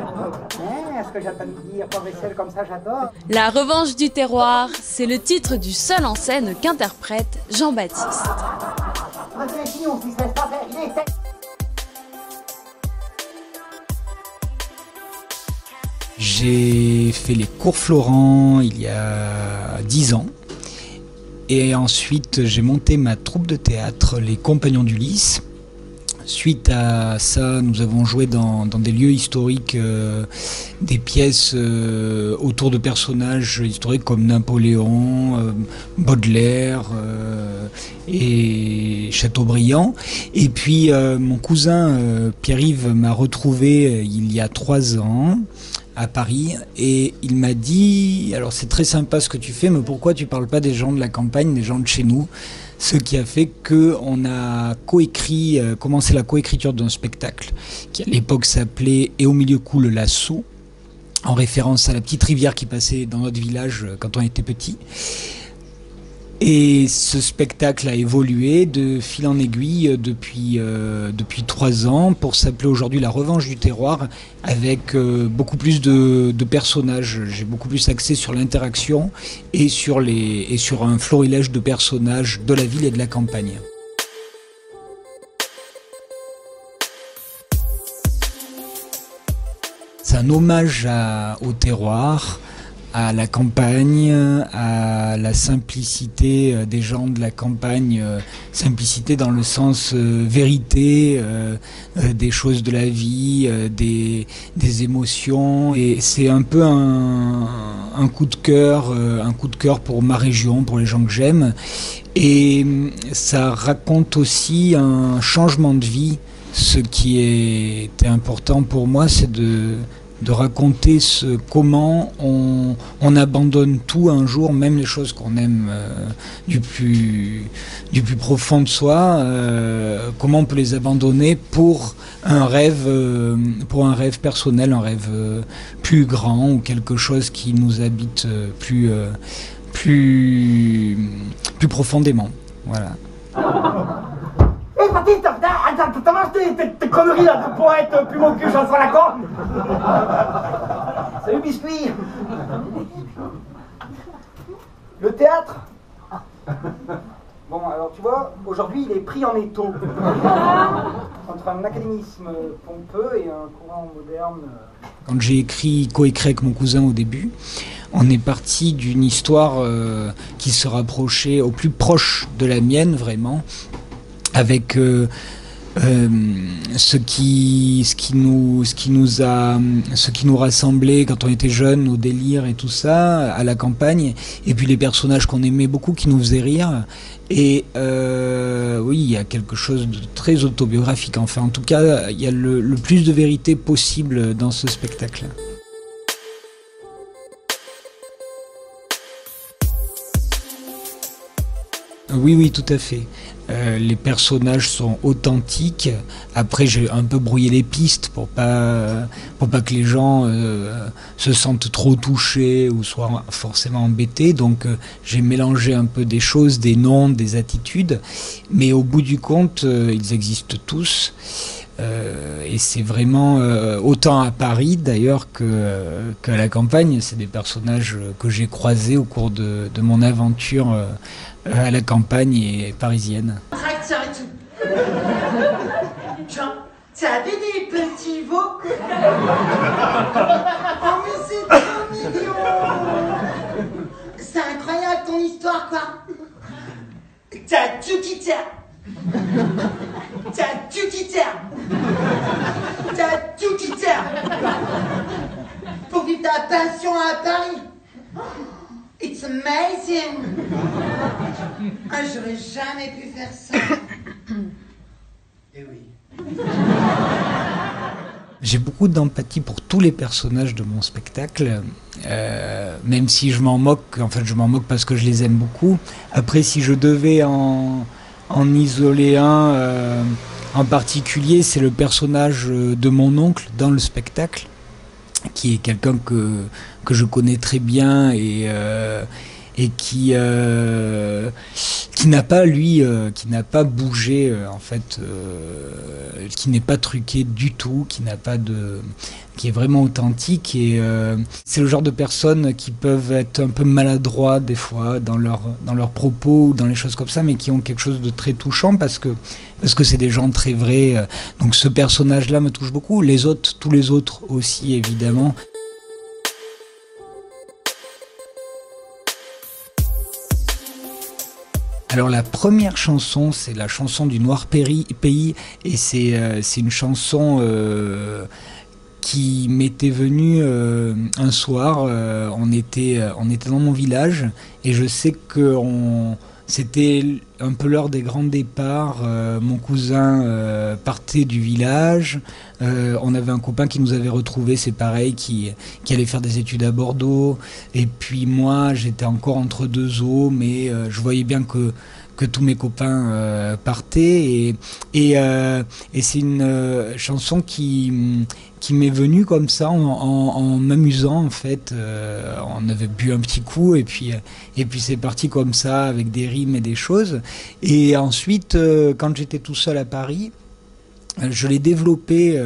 Ce que j'attends de dire, pas vaisselle comme ça, j'adore. La revanche du terroir, c'est le titre du seul en scène qu'interprète Jean-Baptiste. J'ai fait les cours Florent il y a 10 ans. Et ensuite, j'ai monté ma troupe de théâtre, les Compagnons d'Ulysse. Suite à ça, nous avons joué dans des lieux historiques, des pièces autour de personnages historiques comme Napoléon, Baudelaire et Chateaubriand. Et puis mon cousin Pierre-Yves m'a retrouvé il y a 3 ans à Paris et il m'a dit, alors c'est très sympa ce que tu fais, mais pourquoi tu parles pas des gens de la campagne, des gens de chez nous? Ce qui a fait qu'on a commencé la coécriture d'un spectacle qui à l'époque s'appelait « Et au milieu coule la Sceau », en référence à la petite rivière qui passait dans notre village quand on était petit. Et ce spectacle a évolué de fil en aiguille depuis 3 ans pour s'appeler aujourd'hui La Revanche du terroir, avec beaucoup plus de personnages. J'ai beaucoup plus axé sur l'interaction et sur un florilège de personnages de la ville et de la campagne. C'est un hommage au terroir, à la campagne, à la simplicité des gens de la campagne, simplicité dans le sens vérité des choses de la vie, des émotions. Et c'est un peu un coup de cœur pour ma région, pour les gens que j'aime. Et ça raconte aussi un changement de vie. Ce qui était important pour moi, c'est de raconter comment on abandonne tout un jour, même les choses qu'on aime du plus profond de soi, comment on peut les abandonner pour un rêve personnel, un rêve plus grand ou quelque chose qui nous habite plus profondément. Voilà. Hé, Patrice, t'as mangé tes conneries là de poète, plus mon cul, j'en sors la corde. Salut, biscuit. Le théâtre. Bon, alors tu vois, aujourd'hui il est pris en étau. Entre un académisme pompeux et un courant moderne. Quand j'ai coécrit avec mon cousin au début, on est parti d'une histoire qui se rapprochait au plus proche de la mienne, vraiment, avec ce qui nous rassemblait quand on était jeunes, au délire et tout ça, à la campagne, et puis les personnages qu'on aimait beaucoup, qui nous faisaient rire. Et oui, il y a quelque chose de très autobiographique. Enfin, en tout cas, il y a le plus de vérité possible dans ce spectacle. Oui, tout à fait. Les personnages sont authentiques. Après, j'ai un peu brouillé les pistes pour pas que les gens se sentent trop touchés ou soient forcément embêtés. Donc, j'ai mélangé un peu des choses, des noms, des attitudes. Mais au bout du compte, ils existent tous. Et c'est vraiment autant à Paris d'ailleurs qu'à la campagne. C'est des personnages que j'ai croisés au cours de mon aventure à la campagne et parisienne. Tracteur et tout. Genre, t'as des petits veaux. Oh mais c'est trop mignon. C'est incroyable ton histoire quoi. T'as tout quitté. T'as tout quitté. T'as tout quitté. Pour vivre ta passion à Paris. It's amazing. Ah, j'aurais jamais pu faire ça. Eh oui. J'ai beaucoup d'empathie pour tous les personnages de mon spectacle, même si je m'en moque. En fait, je m'en moque parce que je les aime beaucoup. Après, si je devais en isoler un en particulier, c'est le personnage de mon oncle dans le spectacle, qui est quelqu'un que je connais très bien et et qui n'a pas qui n'a pas bougé en fait, qui n'est pas truqué du tout, qui est vraiment authentique, et c'est le genre de personnes qui peuvent être un peu maladroits des fois dans leurs propos ou dans les choses comme ça, mais qui ont quelque chose de très touchant parce que c'est des gens très vrais. Donc ce personnage-là me touche beaucoup, tous les autres aussi évidemment. Alors la première chanson, c'est la chanson du Noir Pays, et c'est une chanson qui m'était venue un soir. On était dans mon village, et je sais que c'était un peu l'heure des grands départs. Mon cousin partait du village. On avait un copain qui nous avait retrouvés, c'est pareil, qui allait faire des études à Bordeaux. Et puis moi, j'étais encore entre deux eaux, mais je voyais bien que tous mes copains partaient. Et c'est une chanson qui m'est venue comme ça en m'amusant en fait. On avait bu un petit coup, et puis c'est parti comme ça avec des rimes et des choses. Et ensuite, quand j'étais tout seul à Paris, je l'ai développée,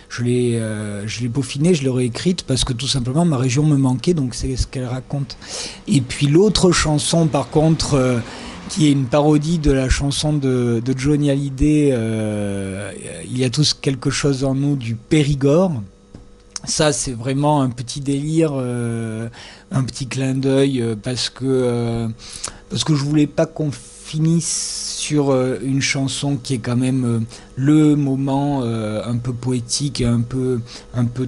je l'ai peaufinée, je l'ai réécrite parce que tout simplement ma région me manquait, donc c'est ce qu'elle raconte. Et puis l'autre chanson par contre, qui est une parodie de la chanson de Johnny Hallyday, il y a tous quelque chose en nous, du Périgord. Ça, c'est vraiment un petit délire, un petit clin d'œil, parce que je voulais pas qu'on finisse sur une chanson qui est quand même le moment un peu poétique et un peu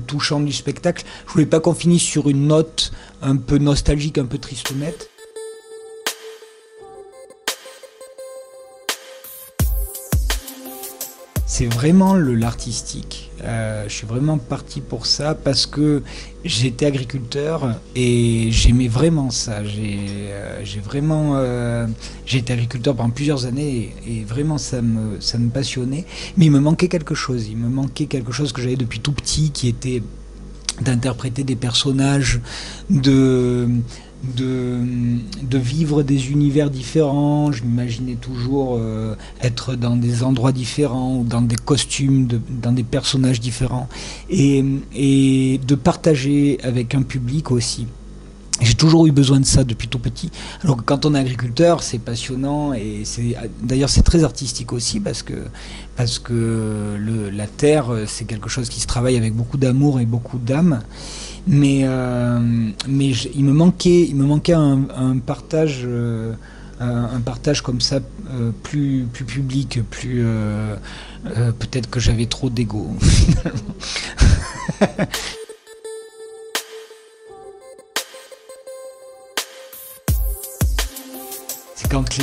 touchant du spectacle. Je voulais pas qu'on finisse sur une note un peu nostalgique, un peu tristounette. C'est vraiment l'artistique. Je suis vraiment parti pour ça parce que j'étais agriculteur et j'aimais vraiment ça. J'ai été agriculteur pendant plusieurs années et vraiment ça me passionnait. Mais il me manquait quelque chose. Il me manquait quelque chose que j'avais depuis tout petit, qui était d'interpréter des personnages, de vivre des univers différents. Je m'imaginais toujours être dans des endroits différents, ou dans des costumes, dans des personnages différents, et de partager avec un public aussi. J'ai toujours eu besoin de ça depuis tout petit. Alors que quand on est agriculteur, c'est passionnant, et d'ailleurs c'est très artistique aussi parce que la terre, c'est quelque chose qui se travaille avec beaucoup d'amour et beaucoup d'âme. Mais il me manquait un partage comme ça, plus public, peut-être que j'avais trop d'ego. C'est quand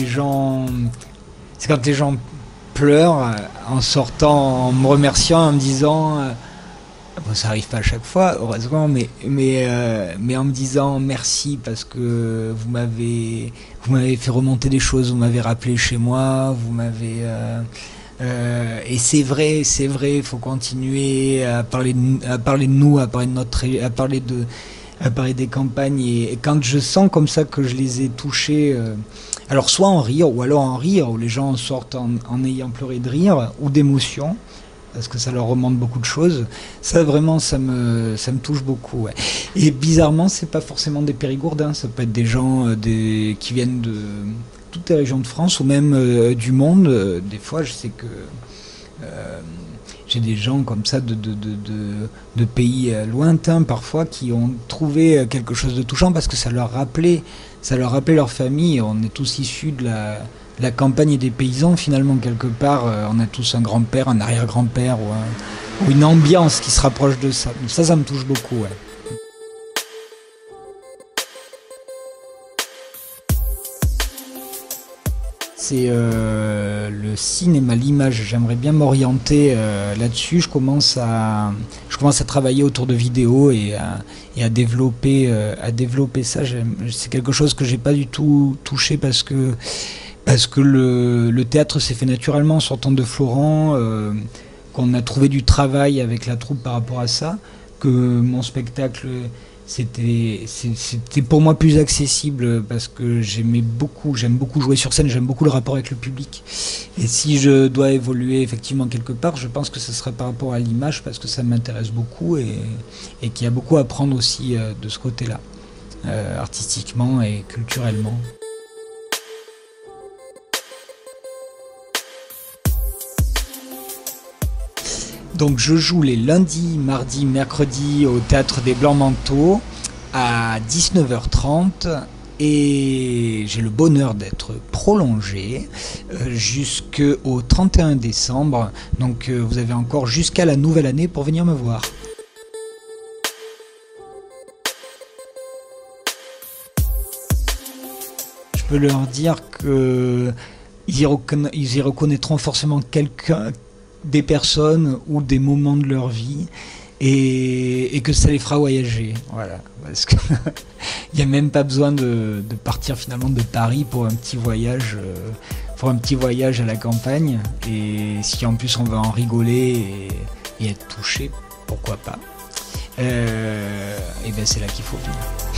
les gens pleurent en sortant, en me remerciant, en me disant bon, ça arrive pas à chaque fois, heureusement, mais en me disant merci parce que vous m'avez fait remonter des choses, vous m'avez rappelé chez moi, vous m'avez et c'est vrai, il faut continuer à parler de nous, à parler des campagnes, et quand je sens comme ça que je les ai touchés, alors soit en rire, ou alors en rire, où les gens sortent en ayant pleuré de rire ou d'émotion, parce que ça leur remonte beaucoup de choses. Ça vraiment, ça me touche beaucoup. Ouais. Et bizarrement, c'est pas forcément des Périgourdins, ça peut être des gens qui viennent de toutes les régions de France, ou même du monde. Des fois, je sais que j'ai des gens comme ça de pays lointains parfois qui ont trouvé quelque chose de touchant parce que ça leur rappelait leur famille. On est tous issus de la campagne et des paysans finalement, quelque part. On a tous un grand-père, un arrière-grand-père ou une ambiance qui se rapproche de ça. Ça me touche beaucoup. Ouais. C'est le cinéma, l'image. J'aimerais bien m'orienter là-dessus. Je commence à travailler autour de vidéos et à développer ça. C'est quelque chose que j'ai pas du tout touché parce que le théâtre s'est fait naturellement en sortant de Florent, qu'on a trouvé du travail avec la troupe par rapport à ça, que mon spectacle c'était pour moi plus accessible parce que j'aime beaucoup jouer sur scène, j'aime beaucoup le rapport avec le public. Et si je dois évoluer effectivement quelque part, je pense que ce serait par rapport à l'image parce que ça m'intéresse beaucoup et qu'il y a beaucoup à apprendre aussi de ce côté-là, artistiquement et culturellement. Donc je joue les lundis, mardis, mercredis au Théâtre des Blancs-Manteaux à 19h30 et j'ai le bonheur d'être prolongé jusqu'au 31 décembre. Donc vous avez encore jusqu'à la nouvelle année pour venir me voir. Je peux leur dire qu'ils y reconnaîtront forcément quelqu'un, des personnes ou des moments de leur vie et que ça les fera voyager, voilà, parce que il n'y a même pas besoin de partir finalement de Paris pour un petit voyage à la campagne, et si en plus on veut en rigoler et être touché, pourquoi pas, et ben c'est là qu'il faut venir.